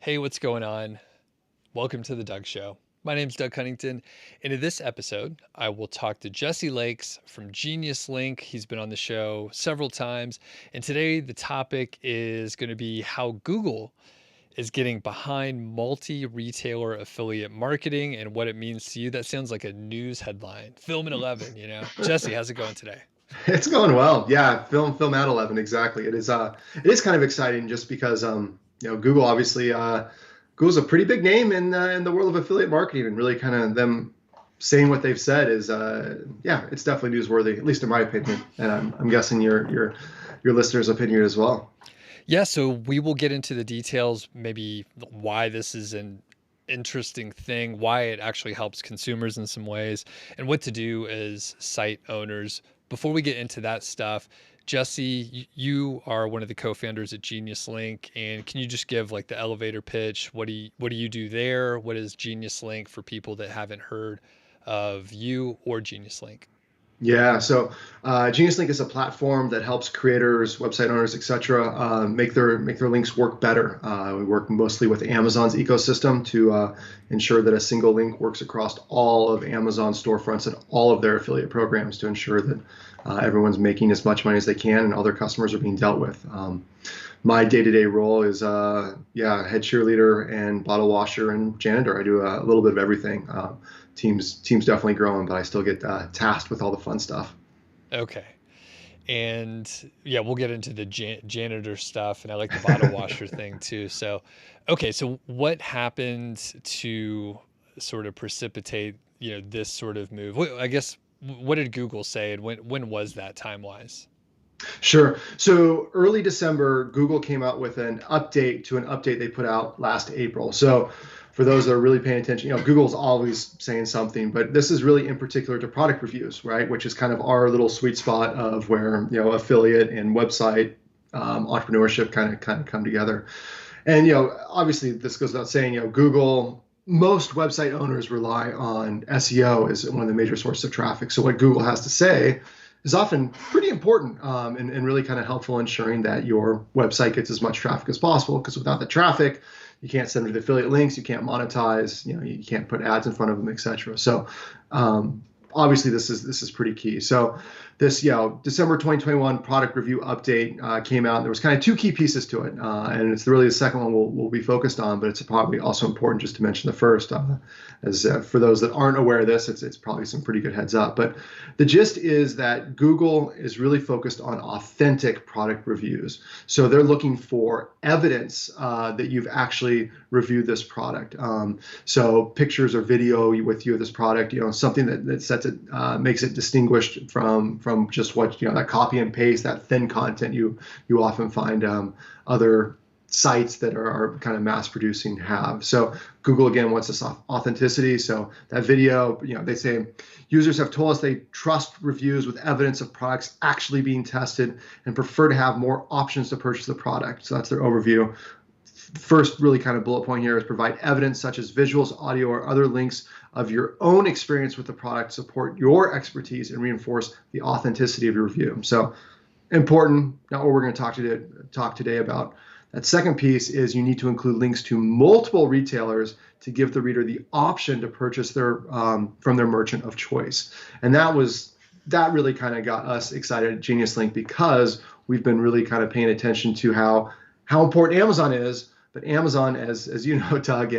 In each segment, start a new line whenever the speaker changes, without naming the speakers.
Hey, what's going on? Welcome to the Doug Show. My name's Doug Cunnington, and in this episode, I will talk to Jesse Lakes from Genius Link. He's been on the show several times, and today the topic is going to be how Google is getting behind multi-retailer affiliate marketing and what it means to you. That sounds like a news headline. Film at 11, you know. Jesse, how's it going today?
It's going well. Yeah, film at 11 exactly. It is kind of exciting just because Google obviously Google's a pretty big name in the world of affiliate marketing, and really kind of them saying what they've said is yeah, it's definitely newsworthy, at least in my opinion. And I'm guessing your listeners' opinion as well.
Yeah, so we will get into the details, maybe why this is an interesting thing, why it actually helps consumers in some ways, and what to do as site owners. Before we get into that stuff, Jesse, you are one of the co-founders at Genius Link, and can you just give like the elevator pitch? What do you do there? What is Genius Link for people that haven't heard of you or Genius Link?
Yeah, so Genius Link is a platform that helps creators, website owners, etc., make their links work better. We work mostly with Amazon's ecosystem to ensure that a single link works across all of Amazon storefronts and all of their affiliate programs to ensure that everyone's making as much money as they can and all their customers are being dealt with. My day-to-day role is head cheerleader and bottle washer and janitor. I do a little bit of everything. Team's definitely growing, but I still get tasked with all the fun stuff.
Okay. And yeah, we'll get into the janitor stuff, and I like the bottle washer thing too. So, okay, so what happened to sort of precipitate, this sort of move? I guess what did Google say, and when was that time wise?
Sure. So early December, Google came out with an update to an update they put out last April. So for those that are really paying attention, Google's always saying something, but this is really in particular to product reviews, right? Which is kind of our little sweet spot of where, affiliate and website entrepreneurship kind of come together. And, obviously this goes without saying, Google, most website owners rely on SEO as one of the major sources of traffic. So what Google has to say is often pretty important and really kind of helpful ensuring that your website gets as much traffic as possible. Because without the traffic, you can't send them the affiliate links, you can't monetize, you can't put ads in front of them, etc. So obviously this is pretty key. So this December 2021 product review update came out. And there was kind of two key pieces to it, and it's really the second one we'll be focused on. But it's probably also important just to mention the first, as for those that aren't aware of this, it's probably some pretty good heads up. But the gist is that Google is really focused on authentic product reviews. So they're looking for evidence that you've actually reviewed this product. So pictures or video with you of this product, something that sets it, makes it distinguished from just what, that copy and paste, that thin content you often find other sites that are kind of mass producing have. So Google again wants this authenticity. So that video, they say users have told us they trust reviews with evidence of products actually being tested and prefer to have more options to purchase the product. So that's their overview. First really kind of bullet point here is provide evidence such as visuals, audio, or other links of your own experience with the product, support your expertise, and reinforce the authenticity of your review. So important, not what we're going to talk today about. That second piece is you need to include links to multiple retailers to give the reader the option to purchase their from their merchant of choice. And that really kind of got us excited at Genius Link because we've been really kind of paying attention to how important Amazon is. But Amazon, as you know, Doug,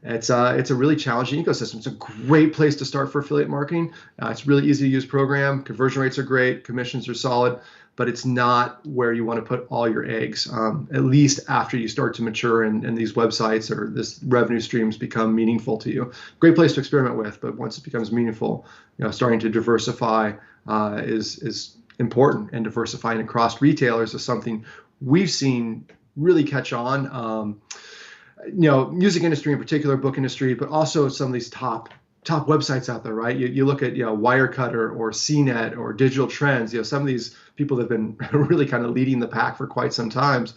it's a really challenging ecosystem. It's a great place to start for affiliate marketing. It's a really easy to use program. Conversion rates are great. Commissions are solid. But it's not where you want to put all your eggs, at least after you start to mature and these websites or this revenue streams become meaningful to you. Great place to experiment with, but once it becomes meaningful, starting to diversify is important, and diversifying across retailers is something we've seen really catch on. Music industry in particular, book industry, but also some of these top websites out there, right? You look at Wirecutter or CNET or Digital Trends. Some of these people that have been really kind of leading the pack for quite some times.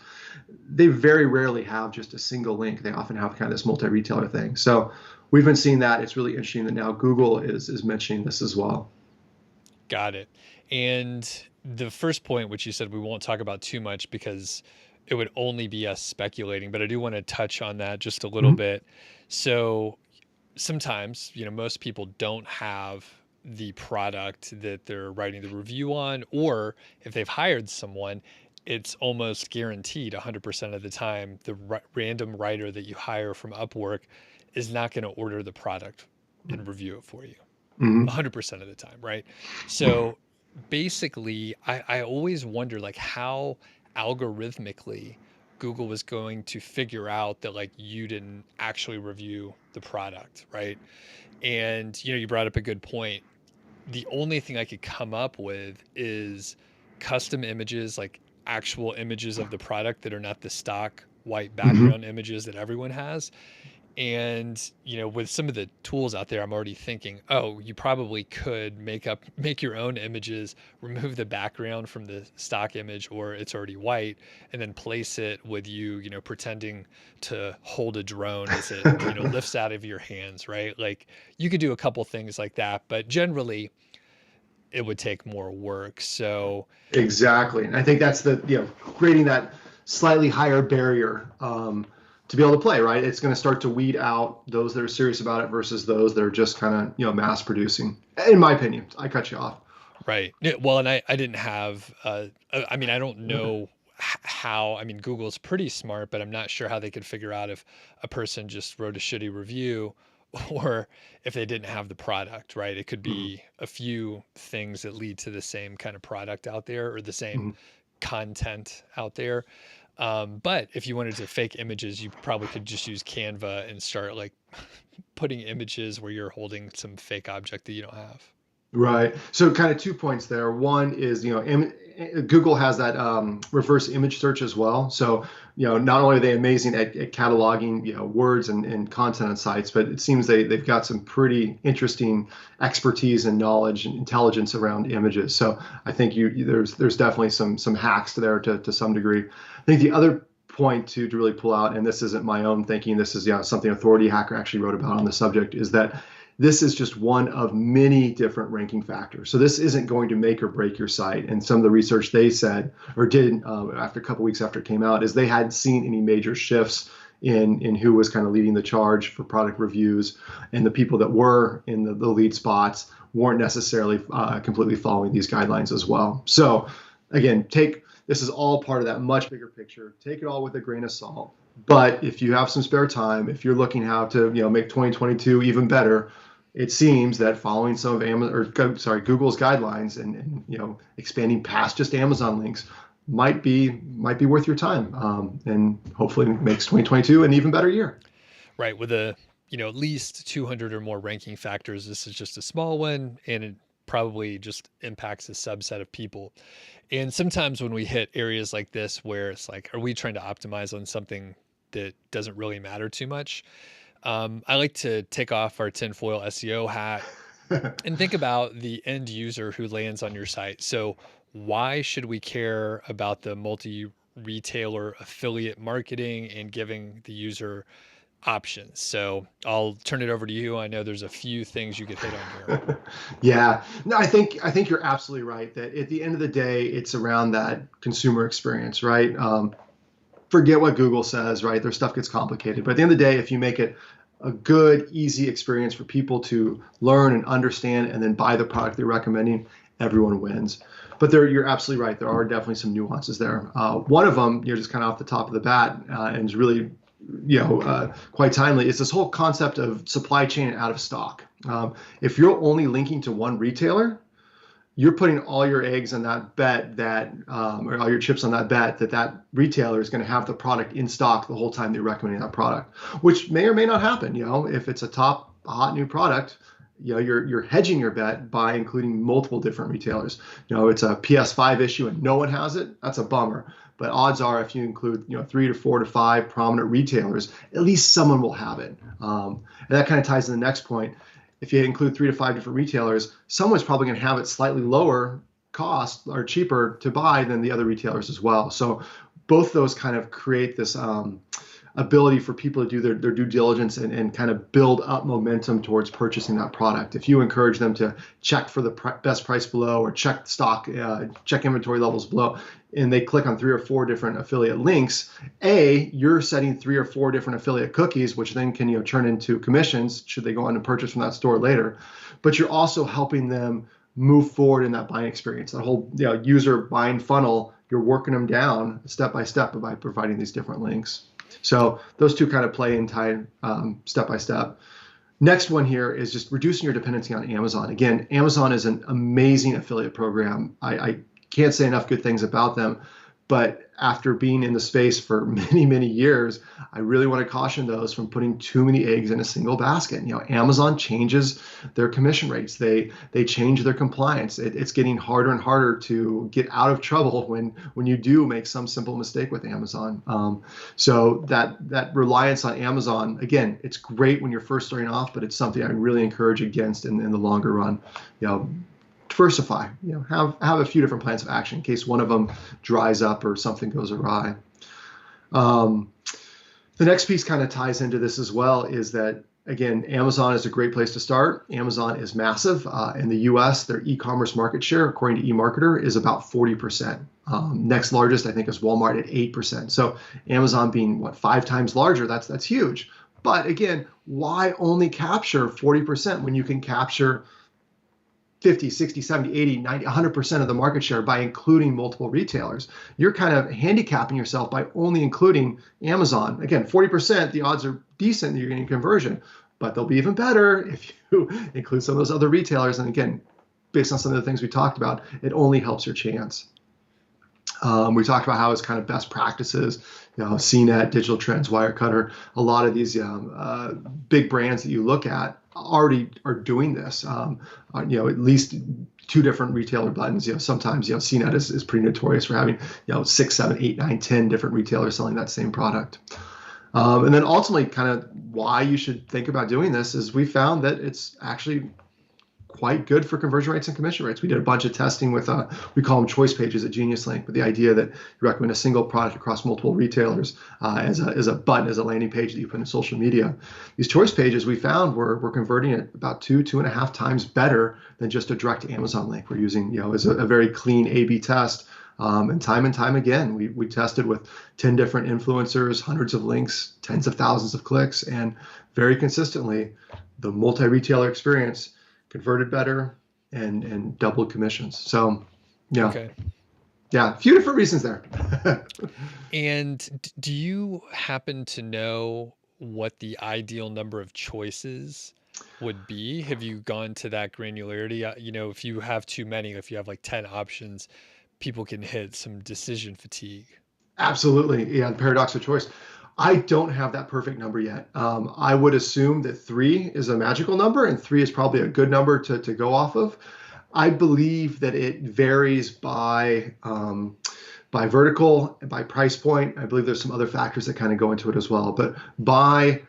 They very rarely have just a single link. They often have kind of this multi-retailer thing. So we've been seeing that. It's really interesting that now Google is mentioning this as well.
Got it. And the first point, which you said we won't talk about too much because it would only be us speculating, but I do want to touch on that just a little
Mhm.
bit. So sometimes, most people don't have the product that they're writing the review on, or if they've hired someone, it's almost guaranteed 100% of the time the random writer that you hire from Upwork is not going to order the product and review it for you
Mhm.
100% of the time, right? So basically, I always wonder like how algorithmically Google was going to figure out that like you didn't actually review the product, right? And you brought up a good point. The only thing I could come up with is custom images, like actual images of the product that are not the stock white
Mhm.
background images that everyone has. And with some of the tools out there, I'm already thinking, oh, you probably could make your own images, remove the background from the stock image, or it's already white, and then place it with pretending to hold a drone as it lifts out of your hands, right? Like you could do a couple things like that, but generally it would take more work. So
Exactly. And I think that's creating that slightly higher barrier to be able to play, right? It's going to start to weed out those that are serious about it versus those that are just kind of, mass producing. In my opinion, I cut you off.
right. Yeah, well, and I didn't have, I mean, I don't know how, I mean, Google's pretty smart, but I'm not sure how they could figure out if a person just wrote a shitty review or if they didn't have the product, right? It could
Mhm.
be a few things that lead to the same kind of product out there or the same
Mhm.
content out there. But if you wanted to fake images, you probably could just use Canva and start like putting images where you're holding some fake object that you don't have.
Right. So kind of 2 points there. One is, Google has that reverse image search as well. So, not only are they amazing at cataloging, words and content on sites, but it seems they've got some pretty interesting expertise and knowledge and intelligence around images. So I think there's definitely some hacks there to some degree. I think the other point to really pull out, and this isn't my own thinking, this is something Authority Hacker actually wrote about on the subject, is that this is just one of many different ranking factors. So this isn't going to make or break your site. And some of the research they said or did after a couple weeks after it came out is they hadn't seen any major shifts in who was kind of leading the charge for product reviews, and the people that were in the lead spots weren't necessarily completely following these guidelines as well. So again, this is all part of that much bigger picture. Take it all with a grain of salt. But if you have some spare time, if you're looking how to make 2022 even better, it seems that following some of Google's guidelines and expanding past just Amazon links might be worth your time, and hopefully makes 2022 an even better year.
Right. With at least 200 or more ranking factors, this is just a small one and it probably just impacts a subset of people. And sometimes when we hit areas like this where it's like, are we trying to optimize on something that doesn't really matter too much? I like to take off our tinfoil SEO hat and think about the end user who lands on your site. So, why should we care about the multi retailer affiliate marketing and giving the user options? So, I'll turn it over to you. I know there's a few things you could hit on here.
Yeah, no, I think you're absolutely right that at the end of the day, it's around that consumer experience, right? Forget what Google says, right? Their stuff gets complicated, but at the end of the day, if you make it a good, easy experience for people to learn and understand and then buy the product they're recommending, everyone wins. But you're absolutely right. There are definitely some nuances there. One of them, just kind of off the top of the bat, and is really, quite timely, is this whole concept of supply chain and out of stock. If you're only linking to one retailer, you're putting all your eggs on that bet or all your chips on that bet that retailer is going to have the product in stock the whole time they're recommending that product, which may or may not happen. If it's a hot new product, you're hedging your bet by including multiple different retailers. It's a PS5 issue and no one has it. That's a bummer. But odds are, if you include 3 to 4 to 5 prominent retailers, at least someone will have it. And that kind of ties to the next point. If you include 3 to 5 different retailers, someone's probably going to have it slightly lower cost or cheaper to buy than the other retailers as well. So both those kind of create this ability for people to do their due diligence and kind of build up momentum towards purchasing that product. If you encourage them to check for the best price below, or check stock, check inventory levels below, and they click on 3 or 4 different affiliate links, you're setting 3 or 4 different affiliate cookies, which then can turn into commissions should they go on and purchase from that store later. But you're also helping them move forward in that buying experience, that whole user buying funnel. You're working them down step by step by providing these different links. So those two kind of play in tie step by step. Next one here is just reducing your dependency on Amazon. Again, Amazon is an amazing affiliate program. I can't say enough good things about them. But after being in the space for many, many years, I really want to caution those from putting too many eggs in a single basket. Amazon changes their commission rates. They change their compliance. It's getting harder and harder to get out of trouble when you do make some simple mistake with Amazon. So that reliance on Amazon, again, it's great when you're first starting off, but it's something I really encourage against in the longer run. Diversify, have a few different plans of action in case one of them dries up or something goes awry. The next piece kind of ties into this as well, is that, again, Amazon is a great place to start. Amazon is massive. In the US, their e-commerce market share, according to eMarketer, is about 40%. Next largest, I think, is Walmart at 8%. So Amazon being 5 times larger, that's huge. But again, why only capture 40% when you can capture 50, 60, 70, 80, 90, 100% of the market share by including multiple retailers? You're kind of handicapping yourself by only including Amazon. Again, 40%, the odds are decent that you're getting conversion, but they'll be even better if you include some of those other retailers. And again, based on some of the things we talked about, it only helps your chance. We talked about how it's kind of best practices, CNET, Digital Trends, Wirecutter. A lot of these big brands that you look at already are doing this. At least 2 different retailer buttons. Sometimes CNET is pretty notorious for having 6, 7, 8, 9, 10 different retailers selling that same product. And then ultimately, kind of why you should think about doing this is we found that it's actually quite good for conversion rates and commission rates. We did a bunch of testing with, we call them choice pages at Genius Link, but the idea that you recommend a single product across multiple retailers as a button, as a landing page that you put in social media. These choice pages we found were converting at about 2.5 times better than just a direct Amazon link. We're using, as a very clean A/B test. And time again, we tested with 10 different influencers, hundreds of links, tens of thousands of clicks, and very consistently, the multi-retailer experience converted better and doubled commissions. So,
Okay.
a few different reasons there.
And do you happen to know what the ideal number of choices would be? Have you gone to that granularity? If you have too many, if you have like 10 options, people can hit some decision fatigue.
Absolutely. Yeah, the paradox of choice. I don't have that perfect number yet. I would assume that 3 is a magical number, and 3 is probably a good number to go off of. I believe that it varies by vertical, by price point. I believe there's some other factors that kind of go into it as well. But by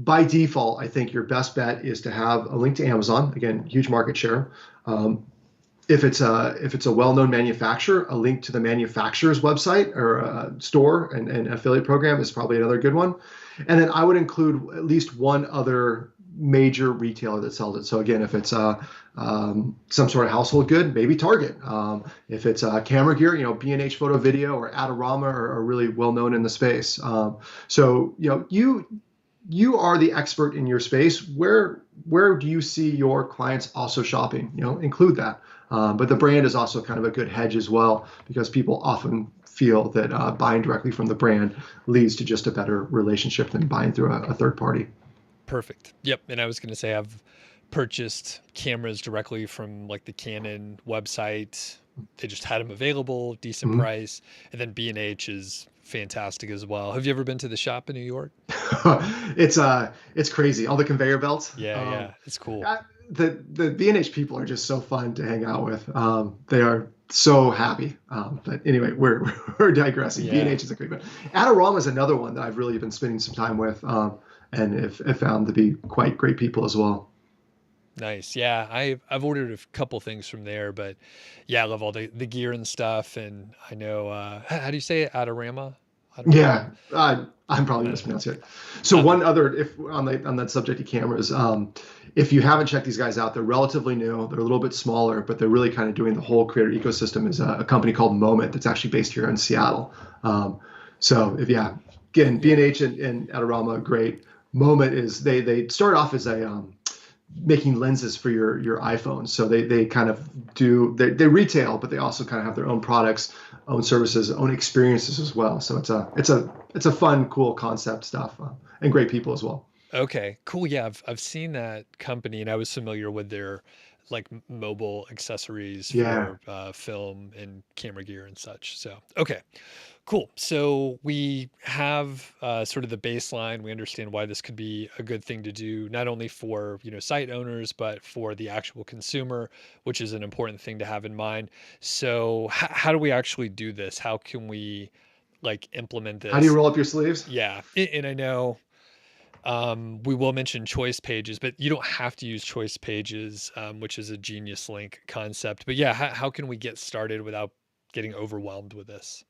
default, I think your best bet is to have a link to Amazon. Again, huge market share. If it's a well-known manufacturer, a link to the manufacturer's website or store and affiliate program is probably another good one. And then I would include at least one other major retailer that sells it. So again, if it's some sort of household good, maybe Target. If it's camera gear, B&H Photo Video or Adorama are really well-known in the space. So you are the expert in your space. Where do you see your clients also shopping? Include that. But the brand is also kind of a good hedge as well, because people often feel that buying directly from the brand leads to just a better relationship than buying through a third party.
Perfect. Yep. And I was going to say I've purchased cameras directly from like the Canon website. They just had them available, decent
Mhm.
price. And then B&H is fantastic as well. Have you ever been to the shop in New York?
It's crazy. All the conveyor belts.
Yeah, yeah. It's cool.
The B&H people are just so fun to hang out with. They are so happy. But anyway, we're digressing.
Yeah.
B&H is a great one. Adorama is another one that I've really been spending some time with, and have found to be quite great people as well.
Nice. Yeah. I've ordered a couple things from there, but yeah, I love all the gear and stuff. And I know, how do you say it? Adorama? Adorama?
Yeah, I'm probably
Uh,
mispronouncing it. So
uh,
one other, if on that subject of cameras, if you haven't checked these guys out, they're relatively new. They're a little bit smaller, but they're really kind of doing the whole creator ecosystem. Is a company called Moment that's actually based here in Seattle. So if yeah, again,
yeah.
B&H and Adorama, great. Moment is they started off as a making lenses for your iPhone. So they kind of do they retail, but they also kind of have their own products, own services, own experiences as well. So it's a fun, cool concept stuff, and great people as well.
Okay, cool. Yeah, I've seen that company, and I was familiar with their like mobile accessories
Yeah,
for film and camera gear and such. So, okay, cool. So we have sort of the baseline. We understand why this could be a good thing to do, not only for, site owners, but for the actual consumer, which is an important thing to have in mind. So, how do we actually do this? How can we like implement
how do you
this?
roll up your sleeves?
Yeah, and I know we will mention choice pages, but you don't have to use choice pages, which is a genius link concept. But yeah, how can we get started without getting overwhelmed with this?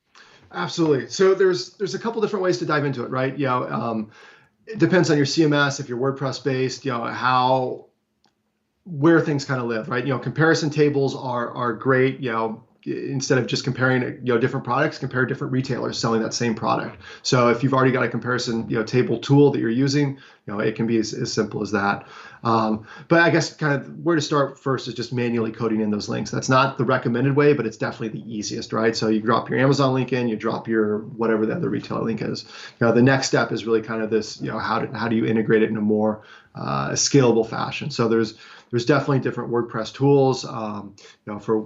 Absolutely. So there's a couple different ways to dive into it, right? It depends on your CMS. If you're WordPress based, how where things kind of live, right? Comparison tables are great. Instead of just comparing, different products, compare different retailers selling that same product. So if you've already got a comparison, table tool that you're using, it can be as simple as that. But I guess kind of where to start first is just manually coding in those links. That's not the recommended way, but it's definitely the easiest, right? So you drop your Amazon link in, you drop your whatever the other retailer link is. The next step is really kind of this, how do you integrate it in a more scalable fashion? So there's definitely different WordPress tools, for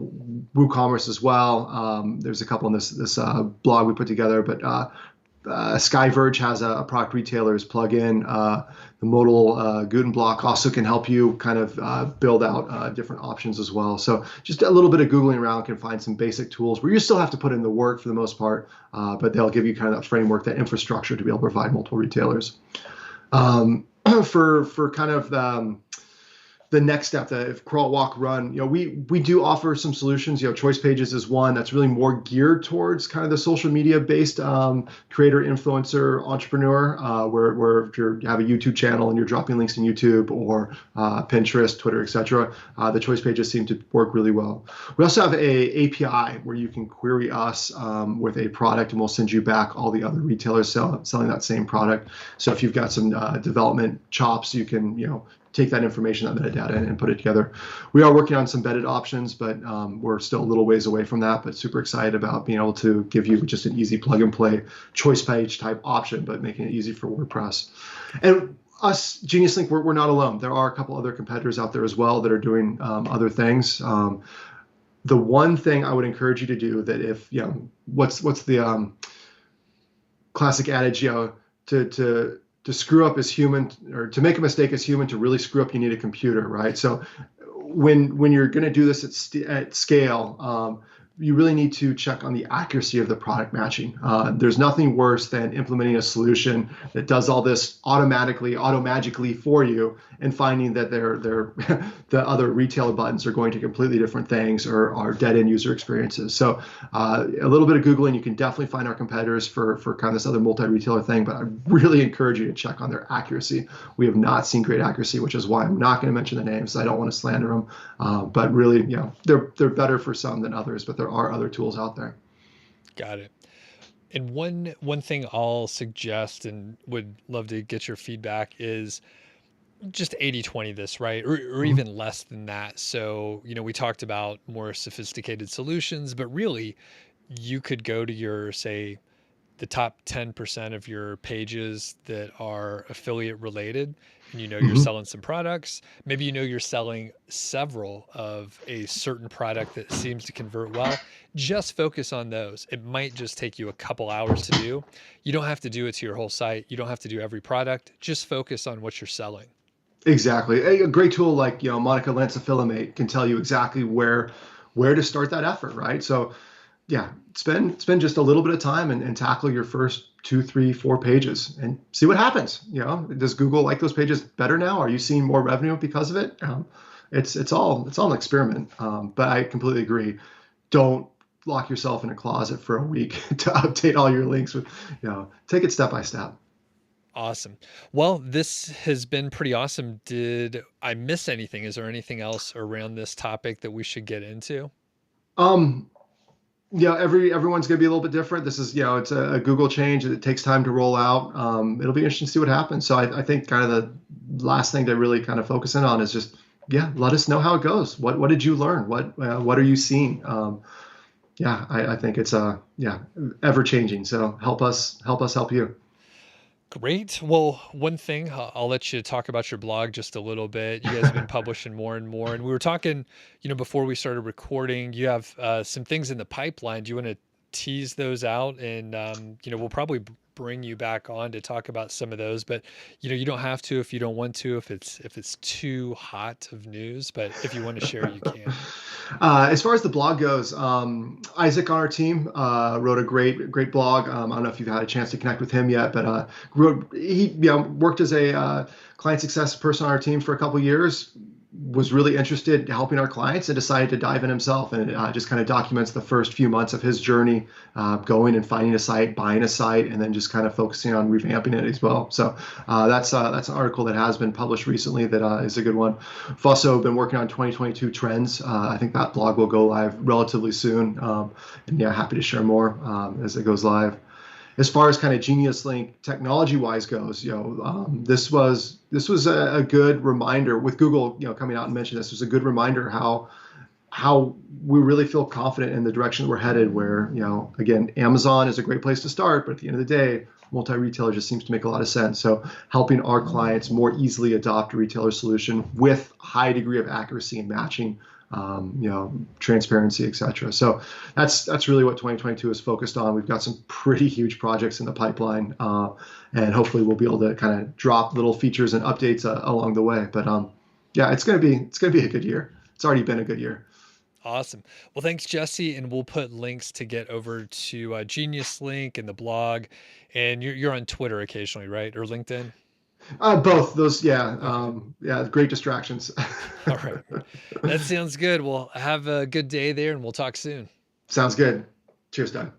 WooCommerce as well. There's a couple in this blog we put together, but Skyverge has a product retailers plugin. The modal Gutenblock also can help you kind of build out different options as well. So just a little bit of Googling around can find some basic tools where you still have to put in the work for the most part, but they'll give you kind of that framework, that infrastructure to be able to provide multiple retailers. For kind of the next step, that if crawl, walk, run, we do offer some solutions. Choice pages is one that's really more geared towards kind of the social media based creator, influencer, entrepreneur, where if you have a YouTube channel and you're dropping links in YouTube or Pinterest, Twitter, etc., the choice pages seem to work really well. We also have a API where you can query us with a product, and we'll send you back all the other retailers selling that same product. So if you've got some development chops, you can take that information, that metadata, and put it together. We are working on some embedded options, but we're still a little ways away from that, but super excited about being able to give you just an easy plug and play choice page type option, but making it easy for WordPress. And us, Genius Link, we're not alone. There are a couple other competitors out there as well that are doing other things. The one thing I would encourage you to do, that if, what's the classic adage, to screw up is human, or to make a mistake is human. To really screw up, you need a computer, right? So when you're going to do this at scale, you really need to check on the accuracy of the product matching. There's nothing worse than implementing a solution that does all this automagically for you, and finding that the other retailer buttons are going to completely different things, or are dead end user experiences. So a little bit of Googling, you can definitely find our competitors for kind of this other multi-retailer thing, but I really encourage you to check on their accuracy. We have not seen great accuracy, which is why I'm not going to mention the names. I don't want to slander them, but really, they're better for some than others, but there are other tools out there.
Got it. And one thing I'll suggest and would love to get your feedback is just 80/20 this, right? Or
Mhm.
even less than that. So, we talked about more sophisticated solutions, but really you could go to your, say, the top 10% of your pages that are affiliate related, and you're
Mhm.
selling some products. Maybe you're selling several of a certain product that seems to convert well. Just focus on those. It might just take you a couple hours to do. You don't have to do it to your whole site. You don't have to do every product. Just focus on what you're selling.
Exactly. A great tool like Monica Lancifilame can tell you exactly where to start that effort, right? So yeah, spend just a little bit of time and tackle your first 2, 3, 4 pages and see what happens. Does Google like those pages better now? Are you seeing more revenue because of it? It's all an experiment. But I completely agree. Don't lock yourself in a closet for a week to update all your links with, take it step by step.
Awesome. Well, this has been pretty awesome. Did I miss anything? Is there anything else around this topic that we should get into?
Um, everyone's going to be a little bit different. This is, it's a Google change. It takes time to roll out. It'll be interesting to see what happens. So I think kind of the last thing to really kind of focus in on is just, let us know how it goes. What did you learn? What are you seeing? I think it's ever changing. So help us help you.
Great. Well, one thing, I'll let you talk about your blog just a little bit. You guys have been publishing more and more, and we were talking, before we started recording, you have some things in the pipeline. Do you want to tease those out? And, we'll probably bring you back on to talk about some of those, but you don't have to if you don't want to, if it's too hot of news, but if you want to share, you can.
As far as the blog goes, Isaac on our team wrote a great blog. I don't know if you've had a chance to connect with him yet, but he worked as a client success person on our team for a couple years. Was really interested in helping our clients and decided to dive in himself, and just kind of documents the first few months of his journey, going and finding a site, buying a site, and then just kind of focusing on revamping it as well. So that's an article that has been published recently that is a good one. I've also been working on 2022 trends. I think that blog will go live relatively soon, and happy to share more as it goes live. As far as kind of Genius Link technology-wise goes, this was a good reminder with Google, coming out and mentioning this was a good reminder how we really feel confident in the direction we're headed. Where again, Amazon is a great place to start, but at the end of the day, multi-retailer just seems to make a lot of sense. So helping our clients more easily adopt a retailer solution with high degree of accuracy and matching. Transparency, et cetera. So that's really what 2022 is focused on. We've got some pretty huge projects in the pipeline, and hopefully we'll be able to kind of drop little features and updates along the way. But it's gonna be a good year. It's already been a good year.
Awesome. Well, thanks, Jesse. And we'll put links to get over to Genius Link and the blog. And you're on Twitter occasionally, right? Or LinkedIn?
Both those,
Okay.
great distractions.
All right. That sounds good. Well, have a good day there and we'll talk soon.
Sounds good. Cheers, Doug.